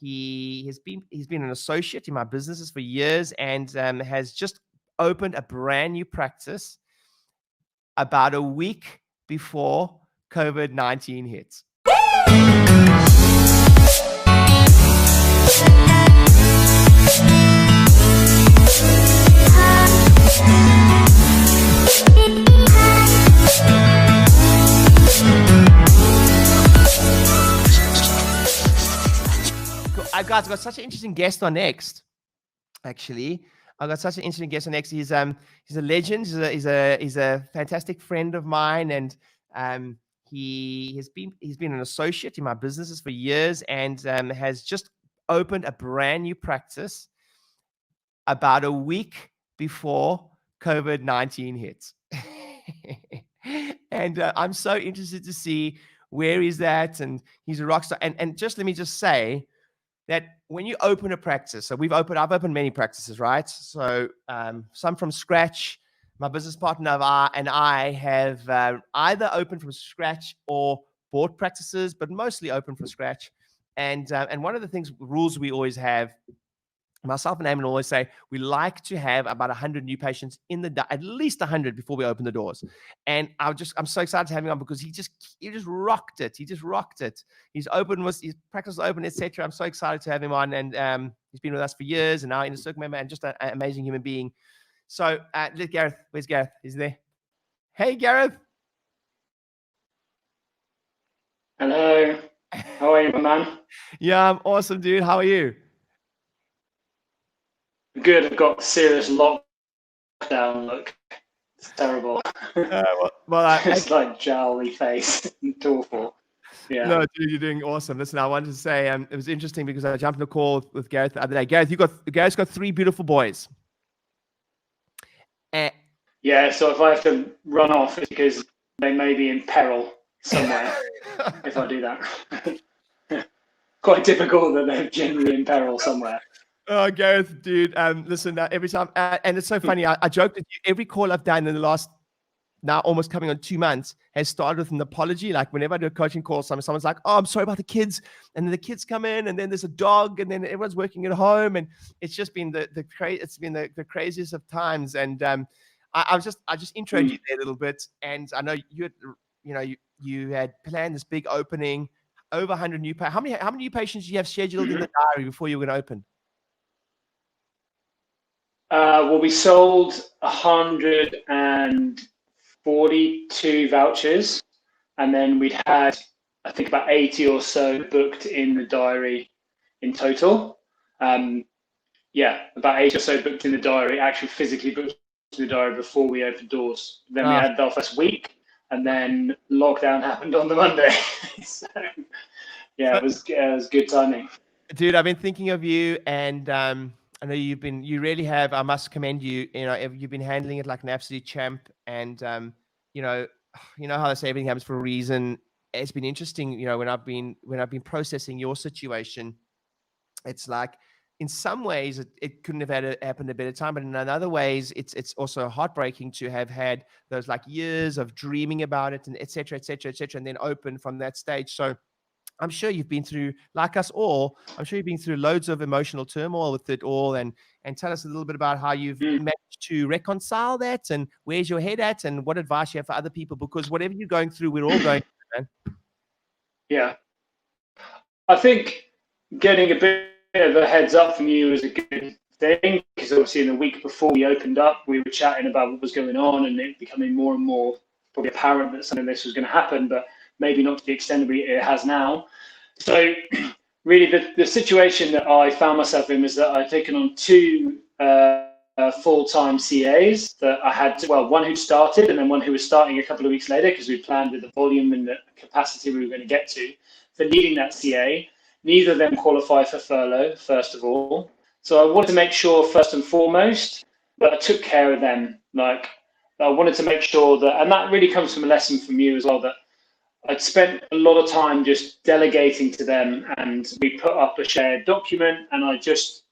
he's been an associate in my businesses for years and has just opened a brand new practice about a week before COVID-19 hits. I've got such an interesting guest on next. Actually, I've got such an interesting guest on next. He's a legend. He's a fantastic friend of mine, and he's been an associate in my businesses for years, and has just opened a brand new practice about a week before COVID-19 hits. And I'm so interested to see where he's at, and he's a rock star. And just let me just say that when you open a practice, so I've opened many practices, right? So some from scratch. My business partner and I have either opened from scratch or bought practices, but mostly open from scratch. And one of the rules we always have, myself and Eamon always say, we like to have about 100 new patients at least 100 before we open the doors. And I'm so excited to have him on because he just rocked it. His practice was open, etc. I'm so excited to have him on, and he's been with us for years, and now in a circle member, and just an amazing human being. So let Gareth. Where's Gareth? Is he there? Hey, Gareth. Hello. How are you, my man? Yeah, I'm awesome, dude. How are you? Good. I've got serious lockdown look. It's terrible. It's like jowly face. It's awful. Yeah. No, dude, you're doing awesome. Listen, I wanted to say it was interesting because I jumped in a call with Gareth the other day. Gareth's got 3 beautiful boys. Yeah, so if I have to run off, it's because they may be in peril somewhere if I do that. Quite typical that they're genuinely in peril somewhere. Oh, Gareth, dude, listen, every time, and it's so funny, I joked with you, every call I've done in the last, now almost coming on 2 months, has started with an apology. Like whenever I do a coaching call, someone's like, oh, I'm sorry about the kids. And then the kids come in, and then there's a dog, and then everyone's working at home. And it's just been the craziest of times. And I just introed you there a little bit. And I know you had planned this big opening, over 100 new patients. How many new patients do you have scheduled in the diary before you were going to open? Well, we sold 142 vouchers, and then we'd had, I think, about 80 or so booked in the diary in total. About 80 or so booked in the diary, actually physically booked in the diary before we opened doors. Then we had our first week, and then lockdown happened on the Monday. So, yeah, it was good timing. Dude, I've been thinking of you, and I know you really have. I must commend you. You've been handling it like an absolute champ, and you know how they say everything happens for a reason. It's been interesting. When I've been processing your situation, it's like in some ways it couldn't have happened a better time, but in other ways it's also heartbreaking to have had those like years of dreaming about it and et cetera, and then open from that stage. So I'm sure you've been through, like us all, I'm sure you've been through loads of emotional turmoil with it all, and tell us a little bit about how you've managed to reconcile that, and where's your head at, and what advice you have for other people, because whatever you're going through, we're all going through, man. Yeah. I think getting a bit of a heads up from you is a good thing, because obviously in the week before we opened up, we were chatting about what was going on, and it becoming more and more probably apparent that something like this was going to happen, but maybe not to the extent that it has now. So really the situation that I found myself in was that I'd taken on 2 full-time CAs that I had, one who started and then one who was starting a couple of weeks later, because we planned with the volume and the capacity we were going to get to for needing that CA. Neither of them qualify for furlough, first of all. So I wanted to make sure, first and foremost, that I took care of them. Like, I wanted to make sure that, and that really comes from a lesson from you as well, that I'd spent a lot of time just delegating to them, and we put up a shared document, and I just,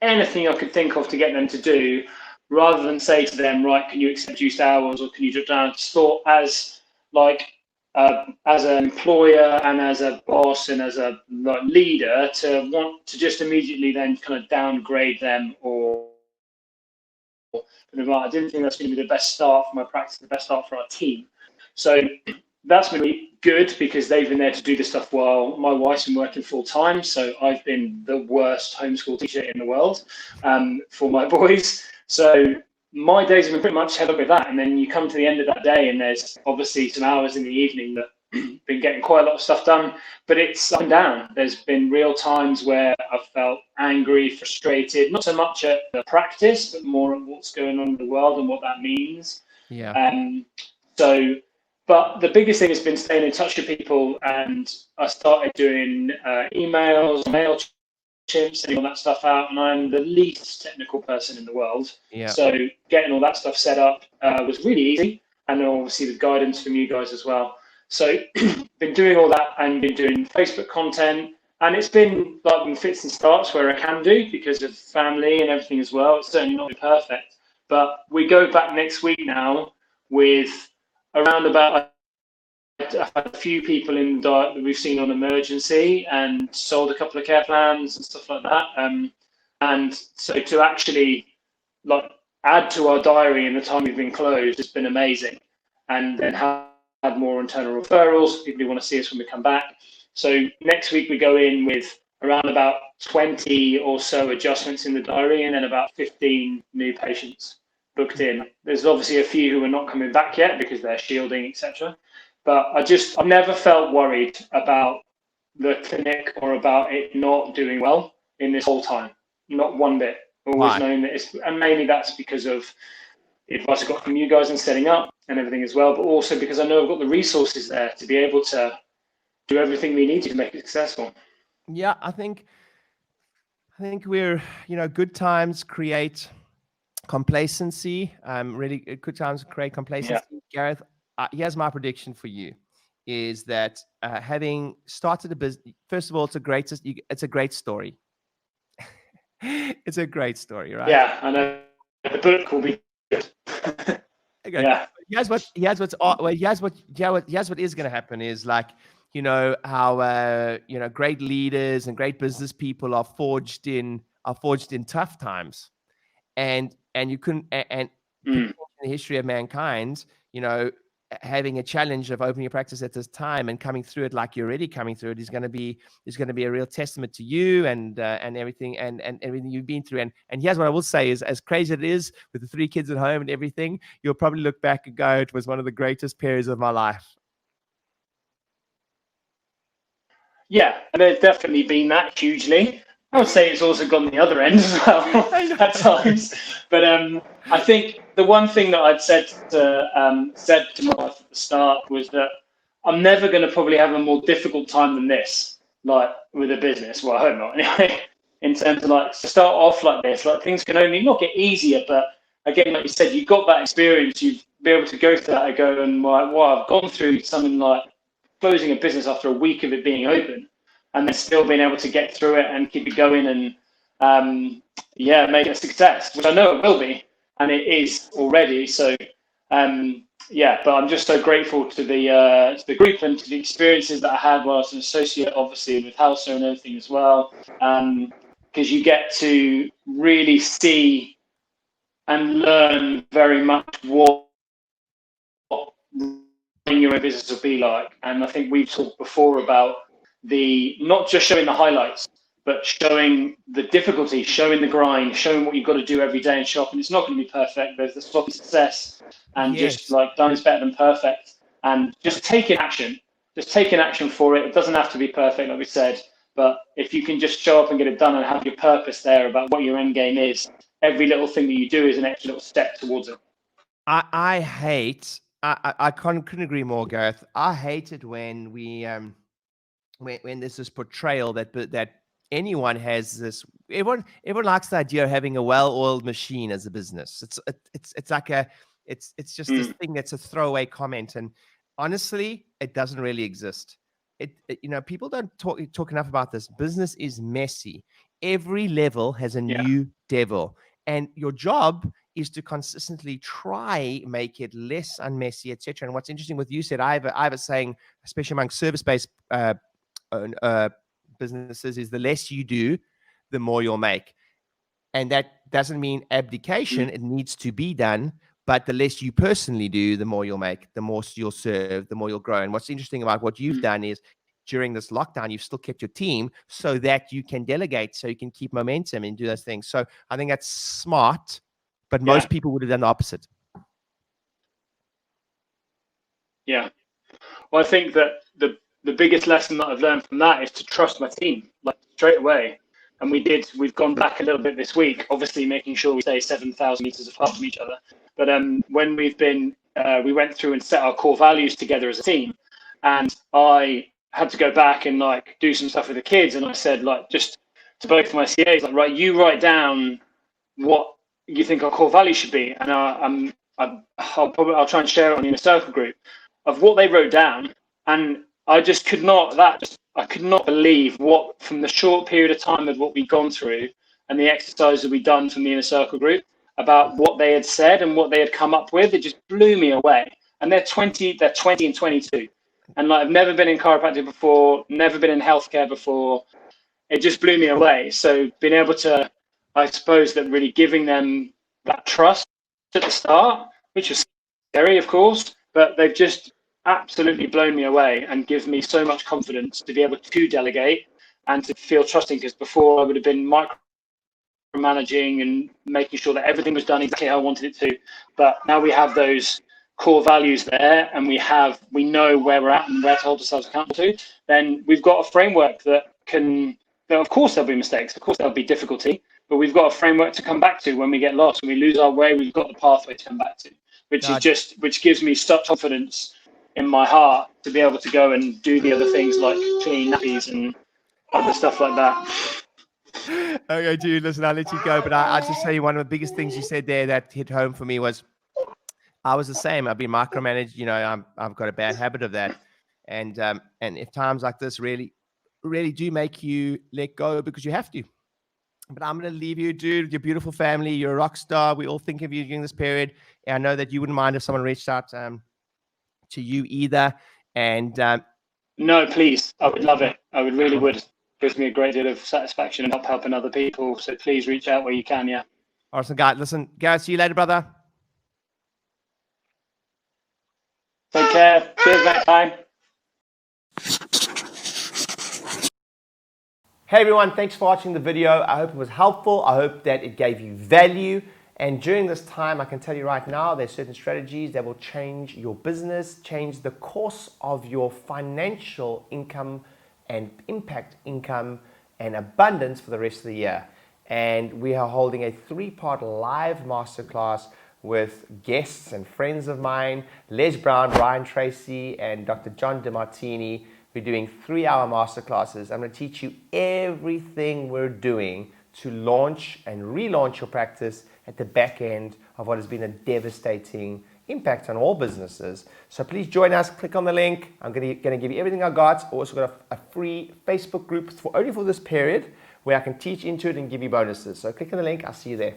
anything I could think of to get them to do, rather than say to them, right, can you accept reduced hours, or can you just down, I just thought as like as an employer and as a boss and as a like, leader to want to just immediately then kind of downgrade them or I didn't think that's going to be the best start for my practice, the best start for our team. So that's been really good because they've been there to do this stuff while my wife's been working full time. So I've been the worst homeschool teacher in the world for my boys. So my days have been pretty much held up with that. And then you come to the end of that day and there's obviously some hours in the evening that been getting quite a lot of stuff done, but it's up and down. There's been real times where I've felt angry, frustrated, not so much at the practice, but more at what's going on in the world and what that means. Yeah. So, but the biggest thing has been staying in touch with people, and I started doing emails, MailChimp, sending all that stuff out, and I'm the least technical person in the world. Yeah. So getting all that stuff set up was really easy, and obviously with guidance from you guys as well. So been doing all that and been doing Facebook content, and it's been like in fits and starts where I can do because of family and everything as well. It's certainly not perfect, but we go back next week now with around about a few people in that we've seen on emergency and sold a couple of care plans and stuff like that. And so to actually like add to our diary in the time we've been closed has been amazing, and then have more internal referrals, people who want to see us when we come back. So next week we go in with around about 20 or so adjustments in the diary and then about 15 new patients booked in. There's obviously a few who are not coming back yet because they're shielding, etc. But I've never felt worried about the clinic or about it not doing well in this whole time. Not one bit. Always known that it's, and mainly that's because of the advice I got from you guys in setting up and everything as well, but also because I know I've got the resources there to be able to do everything we need to make it successful. Yeah, I think we're, good times create complacency. Really good times create complacency. Yeah. Gareth, here's my prediction for you: is that having started a business, first of all, it's a great story. It's a great story, right? Yeah, I know the book will be good. Okay. Yeah. Here's what is going to happen is like, how great leaders and great business people are forged in tough times, and you couldn't and in the history of mankind, having a challenge of opening a practice at this time and coming through it like you're already coming through it is going to be a real testament to you and everything and everything you've been through. And here's what I will say is, as crazy as it is with the 3 kids at home and everything, you'll probably look back and go, it was one of the greatest periods of my life. Yeah, and there's definitely been that hugely. I would say it's also gone the other end as well at times. But I think the one thing that I'd said to my wife at the start was that I'm never going to probably have a more difficult time than this, like with a business. Well, I hope not anyway. In terms of like to start off like this, like things can only not get easier, but again, like you said, you've got that experience. You've been able to go through that and go and like, wow, I've gone through something like closing a business after a week of it being open, and then still being able to get through it and keep it going and make it a success, which I know it will be, and it is already. So but I'm just so grateful to the group and to the experiences that I had while I was an associate, obviously with Halsa and everything as well, because you get to really see and learn very much what running your own business will be like. And I think we've talked before about not just showing the highlights, but showing the difficulty, showing the grind, showing what you've got to do every day and show up. And it's not going to be perfect. There's the sloppy success, and just like done is better than perfect. And just taking action for it. It doesn't have to be perfect, like we said, but if you can just show up and get it done and have your purpose there about what your end game is, every little thing that you do is an extra little step towards it. I couldn't agree more, Gareth. I hate it when we when there's this portrayal that anyone has this. Everyone likes the idea of having a well-oiled machine as a business. It's like it's just this thing that's a throwaway comment, and honestly, it doesn't really exist. People don't talk enough about this. Business is messy. Every level has a new devil, and your job is to consistently try make it less unmessy, etc. And what's interesting with you said, I have a saying, especially among service-based businesses, is the less you do, the more you'll make. And that doesn't mean abdication. It needs to be done. But the less you personally do, the more you'll make, the more you'll serve, the more you'll grow. And what's interesting about what you've done is during this lockdown, you've still kept your team so that you can delegate, so you can keep momentum and do those things. So I think that's smart, but most people would have done the opposite. Yeah. Well, I think that the biggest lesson that I've learned from that is to trust my team, like straight away. And we've gone back a little bit this week, obviously making sure we stay 7,000 meters apart from each other. But when we went through and set our core values together as a team, and I had to go back and like do some stuff with the kids. And I said, like, just to both of my CAs, like, right, you write down what you think our core values should be. And I'll try and share it on the Inner Circle group of what they wrote down. And I just could not believe what, from the short period of time of what we'd gone through and the exercise that we'd done from the Inner Circle group about what they had said and what they had come up with. It just blew me away. And they're 20 and 22. And like, I've never been in chiropractic before, never been in healthcare before. It just blew me away. So being able to, I suppose, that really giving them that trust at the start, which was scary, of course, but they've just absolutely blown me away and give me so much confidence to be able to delegate and to feel trusting, because before I would have been micromanaging and making sure that everything was done exactly how I wanted it to. But now we have those core values there, and we know where we're at and where to hold ourselves accountable to. Then we've got a framework that of course there'll be mistakes, of course there'll be difficulty, but we've got a framework to come back to when we get lost, when we lose our way. We've got the pathway to come back to, which gives me such confidence in my heart to be able to go and do the other things like clean nappies and other stuff like that. Okay, dude, listen, I'll let you go, but I just tell you, one of the biggest things you said there that hit home for me was I was the same. I've been micromanaged. You know, I've got a bad habit of that, and if times like this really do make you let go, because you have to. But I'm going to leave you, dude, with your beautiful family. You're a rock star. We all think of you during this period. And I know that you wouldn't mind if someone reached out to you either. And no, please, I would love it. I would really would. It gives me a great deal of satisfaction and helping other people. So please reach out where you can. Yeah. Awesome, guy. Listen, Gareth, see you later, brother. Take care. Cheers, next time. Hey everyone, thanks for watching the video. I hope it was helpful. I hope that it gave you value. And during this time, I can tell you right now, there's certain strategies that will change your business, change the course of your financial income and impact income and abundance for the rest of the year. And we are holding a 3-part live masterclass with guests and friends of mine, Les Brown, Brian Tracy, and Dr. John DeMartini. We're doing 3-hour masterclasses. I'm going to teach you everything we're doing to launch and relaunch your practice at the back end of what has been a devastating impact on all businesses. So please join us. Click on the link. I'm going to give you everything I got. Also got a free Facebook group only for this period where I can teach into it and give you bonuses. So click on the link. I'll see you there.